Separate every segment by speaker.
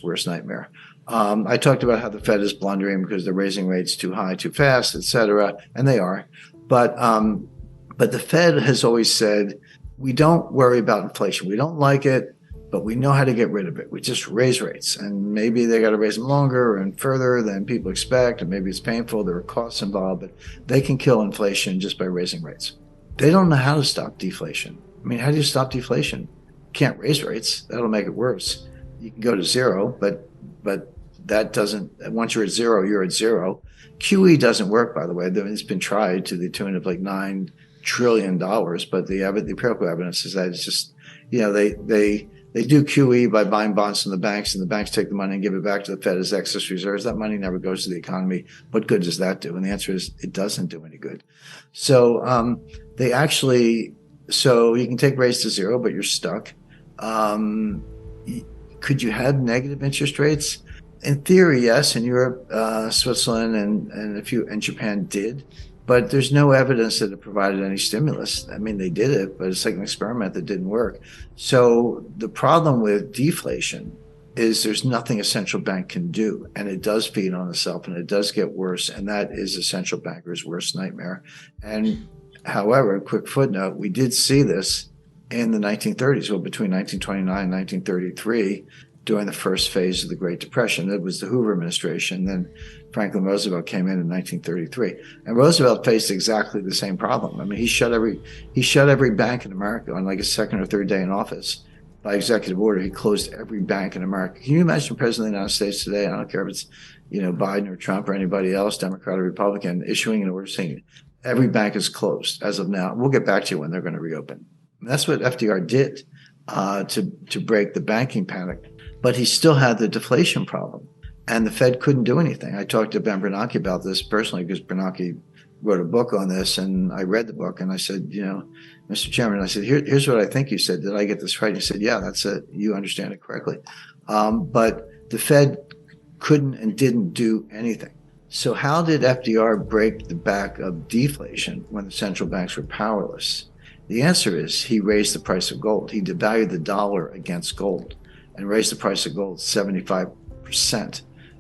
Speaker 1: worst nightmare. I talked about how the Fed is blundering because they're raising rates too high, too fast, et cetera, and they are. But the Fed has always said, we don't worry about inflation. We don't like it, but we know how to get rid of it. We just raise rates, and maybe they got to raise them longer and further than people expect, and maybe it's painful. There are costs involved, but they can kill inflation just by raising rates. They don't know how to stop deflation. I mean, how do you stop deflation? You can't raise rates. That'll make it worse. You can go to zero, but that doesn't. Once you're at zero, you're at zero. QE doesn't work, by the way. It's been tried to the tune of like $9 trillion, but the empirical evidence is that it's just, they do QE by buying bonds from the banks, and the banks take the money and give it back to the Fed as excess reserves. That money never goes to the economy. What good does that do? And the answer is it doesn't do any good. So so you can take rates to zero, but you're stuck. Could you have negative interest rates? In theory, yes. In Europe, Switzerland, and Japan did, but there's no evidence that it provided any stimulus. I mean, they did it, but it's like an experiment that didn't work. So the problem with deflation is there's nothing a central bank can do, and it does feed on itself, and it does get worse, and that is a central banker's worst nightmare. And however, quick footnote, we did see this in the 1930s, well, between 1929 and 1933, during the first phase of the Great Depression. It was the Hoover administration. Then Franklin Roosevelt came in 1933. And Roosevelt faced exactly the same problem. I mean, he shut every bank in America on like his second or third day in office. By executive order, he closed every bank in America. Can you imagine the President of the United States today? I don't care if it's, Biden or Trump or anybody else, Democrat or Republican, issuing an order saying every bank is closed as of now. We'll get back to you when they're going to reopen. And that's what FDR did to break the banking panic. But he still had the deflation problem, and the Fed couldn't do anything. I talked to Ben Bernanke about this personally because Bernanke wrote a book on this, and I read the book, and I said, Mr. Chairman, I said, here's what I think you said. Did I get this right? And he said, yeah, that's it. You understand it correctly. But the Fed couldn't and didn't do anything. So how did FDR break the back of deflation when the central banks were powerless? The answer is he raised the price of gold. He devalued the dollar against gold and raised the price of gold 75%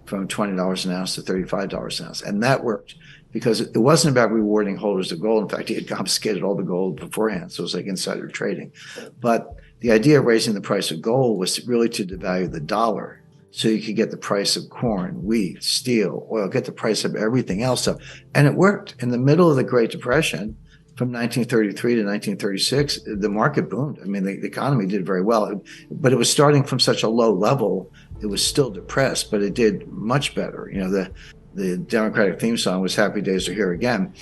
Speaker 1: from $20 an ounce to $35 an ounce. And that worked because it wasn't about rewarding holders of gold. In fact, he had confiscated all the gold beforehand. So it was like insider trading. But the idea of raising the price of gold was really to devalue the dollar so you could get the price of corn, wheat, steel, oil, get the price of everything else up. And it worked. In the middle of the Great Depression, from 1933 to 1936, the market boomed. I mean, the economy did very well, but it was starting from such a low level. It was still depressed, but it did much better. The Democratic theme song was "Happy Days Are Here Again."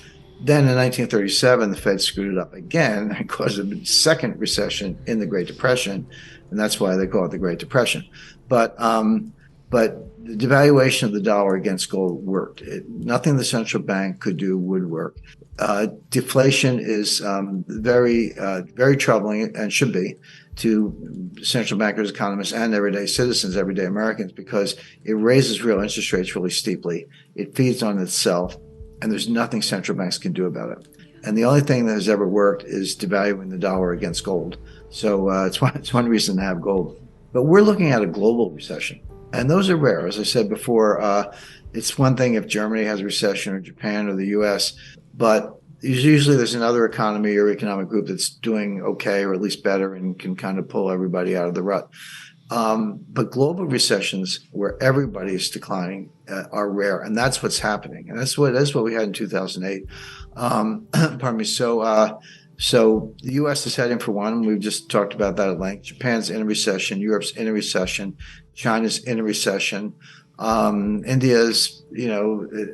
Speaker 1: Then in 1937, the Fed screwed it up again and caused a second recession in the Great Depression, and that's why they call it the Great Depression. But the devaluation of the dollar against gold worked. Nothing the central bank could do would work. Deflation is very troubling and should be to central bankers, economists, and everyday citizens, everyday Americans, because it raises real interest rates really steeply. It feeds on itself, and there's nothing central banks can do about it. And the only thing that has ever worked is devaluing the dollar against gold. So it's one reason to have gold. But we're looking at a global recession, and those are rare. As I said before, it's one thing if Germany has a recession or Japan or the U.S., but usually there's another economy or economic group that's doing okay or at least better and can kind of pull everybody out of the rut. But global recessions where everybody is declining are rare, and that's what's happening. And that's what we had in 2008. Pardon me. So the U.S. is heading for one. We've just talked about that at length. Japan's in a recession. Europe's in a recession. China's in a recession. India's,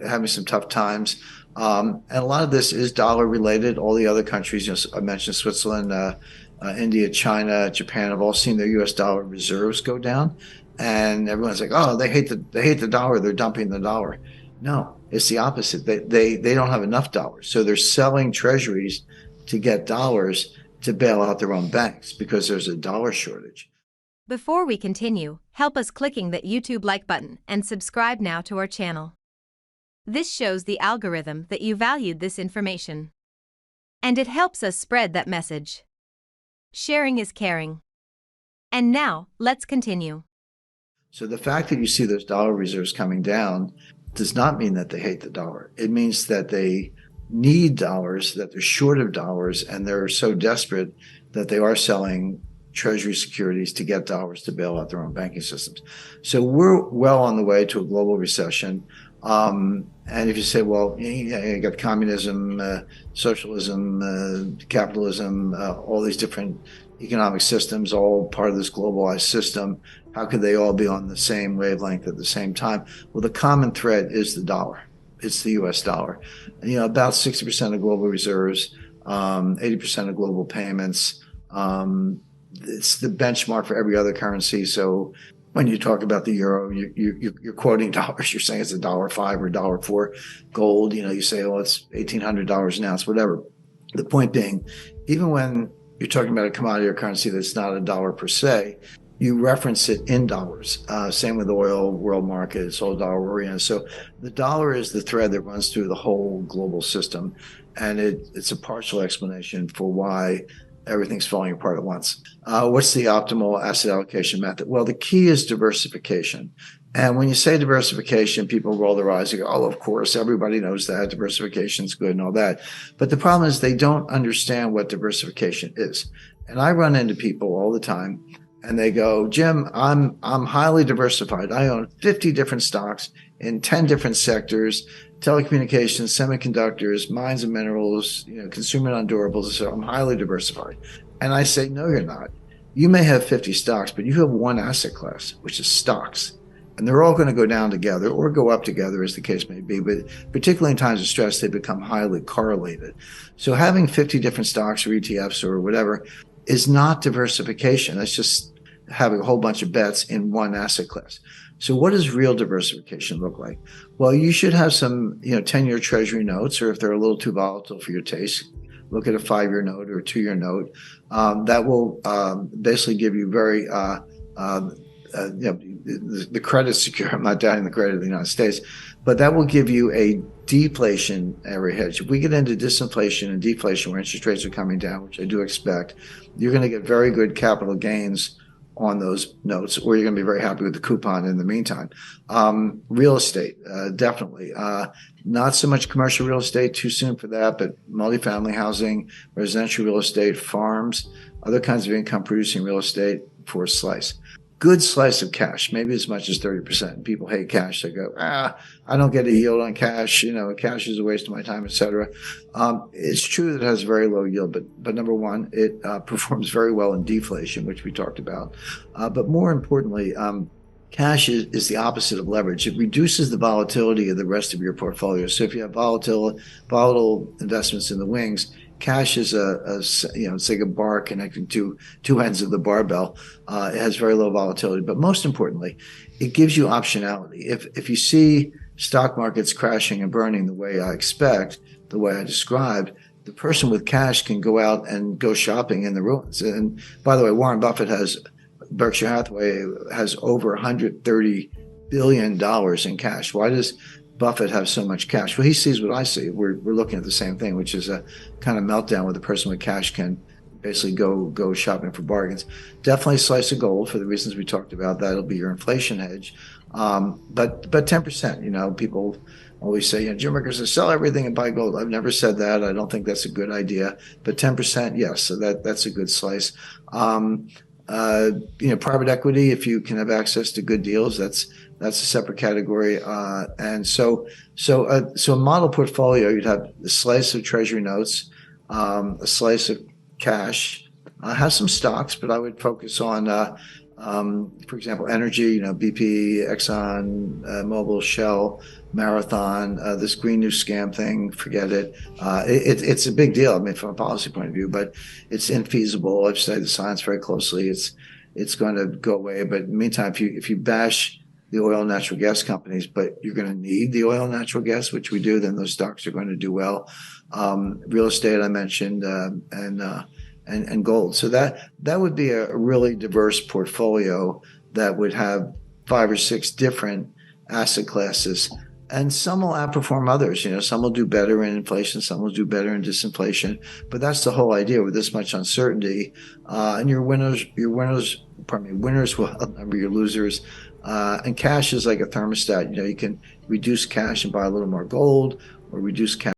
Speaker 1: having some tough times. And a lot of this is dollar related. All the other countries, I mentioned Switzerland, India, China, Japan have all seen their U.S. dollar reserves go down, and everyone's like, "Oh, they hate the dollar. They're dumping the dollar." No, it's the opposite. They don't have enough dollars, so they're selling treasuries to get dollars to bail out their own banks because there's a dollar shortage.
Speaker 2: Before we continue, help us clicking that YouTube like button and subscribe now to our channel. This shows the algorithm that you valued this information, and it helps us spread that message. Sharing is caring. And now, let's continue.
Speaker 1: So the fact that you see those dollar reserves coming down does not mean that they hate the dollar. It means that they need dollars, that they're short of dollars, and they're so desperate that they are selling treasury securities to get dollars to bail out their own banking systems. So we're well on the way to a global recession. And if you say, well, you got communism, socialism, capitalism, all these different economic systems, all part of this globalized system, how could they all be on the same wavelength at the same time? Well, the common thread is the dollar. It's the U.S. dollar. About 60% of global reserves, 80% of global payments. It's the benchmark for every other currency. So when you talk about the euro, you're quoting dollars. You're saying it's $1.05 or $1.04. Gold, you say, oh, it's $1,800 an ounce, whatever. The point being, even when you're talking about a commodity or currency that's not a dollar per se, you reference it in dollars. Same with oil, world market, it's all dollar oriented. So the dollar is the thread that runs through the whole global system. And it's a partial explanation for why everything's falling apart at once. What's the optimal asset allocation method? Well, the key is diversification. And when you say diversification, people roll their eyes and go, oh, of course, everybody knows that diversification is good and all that. But the problem is they don't understand what diversification is. And I run into people all the time and they go, Jim, I'm highly diversified. I own 50 different stocks in 10 different sectors, telecommunications, semiconductors, mines and minerals, consumer non-durables. So I'm highly diversified. And I say, no, you're not. You may have 50 stocks, but you have one asset class, which is stocks. And they're all going to go down together or go up together, as the case may be. But particularly in times of stress, they become highly correlated. So having 50 different stocks or ETFs or whatever is not diversification. That's just having a whole bunch of bets in one asset class. So what does real diversification look like? Well, you should have some 10-year treasury notes, or if they're a little too volatile for your taste, look at a 5-year note or a 2-year note. That will basically give you very the credit secure. I'm not doubting the credit of the United States, but that will give you a deflationary hedge. If we get into disinflation and deflation where interest rates are coming down, which I do expect, you're going to get very good capital gains on those notes, or you're going to be very happy with the coupon in the meantime. Real estate, definitely. Not so much commercial real estate, too soon for that, but multifamily housing, residential real estate, farms, other kinds of income producing real estate for a slice. Good slice of cash, maybe as much as 30%. People hate cash. They go, I don't get a yield on cash. Cash is a waste of my time, etc. It's true that it has very low yield, but number one, it performs very well in deflation, which we talked about. But more importantly, cash is the opposite of leverage. It reduces the volatility of the rest of your portfolio. So if you have volatile investments in the wings, cash is it's like a bar connecting to two ends of the barbell. It has very low volatility, but most importantly, it gives you optionality. If you see stock markets crashing and burning the way I expect, the way I described, the person with cash can go out and go shopping in the ruins. And by the way, Berkshire Hathaway has over $130 billion in cash. Why does Buffett have so much cash? Well, he sees what I see. We're looking at the same thing, which is a kind of meltdown where the person with cash can basically go shopping for bargains. Definitely a slice of gold for the reasons we talked about. That'll be your inflation hedge. But 10%, people always say, Jim Rickards says sell everything and buy gold. I've never said that. I don't think that's a good idea. But 10%, yes. So that's a good slice. Private equity, if you can have access to good deals, that's a separate category. And so a model portfolio, you'd have a slice of treasury notes, a slice of cash, have some stocks, but I would focus on, for example, energy, BP, Exxon, Mobil, Shell, Marathon, this Green New Scam thing, forget it. It's a big deal, from a policy point of view, but it's infeasible. I've studied the science very closely. It's going to go away. But in the meantime, if you bash the oil and natural gas companies, but you're going to need the oil and natural gas, which we do, then those stocks are going to do well. Real estate, I mentioned, and gold. So that would be a really diverse portfolio that would have 5 or 6 different asset classes. And some will outperform others. Some will do better in inflation, some will do better in disinflation. But that's the whole idea with this much uncertainty. And your winners will outnumber your losers. And cash is like a thermostat. You know, you can reduce cash and buy a little more gold, or reduce cash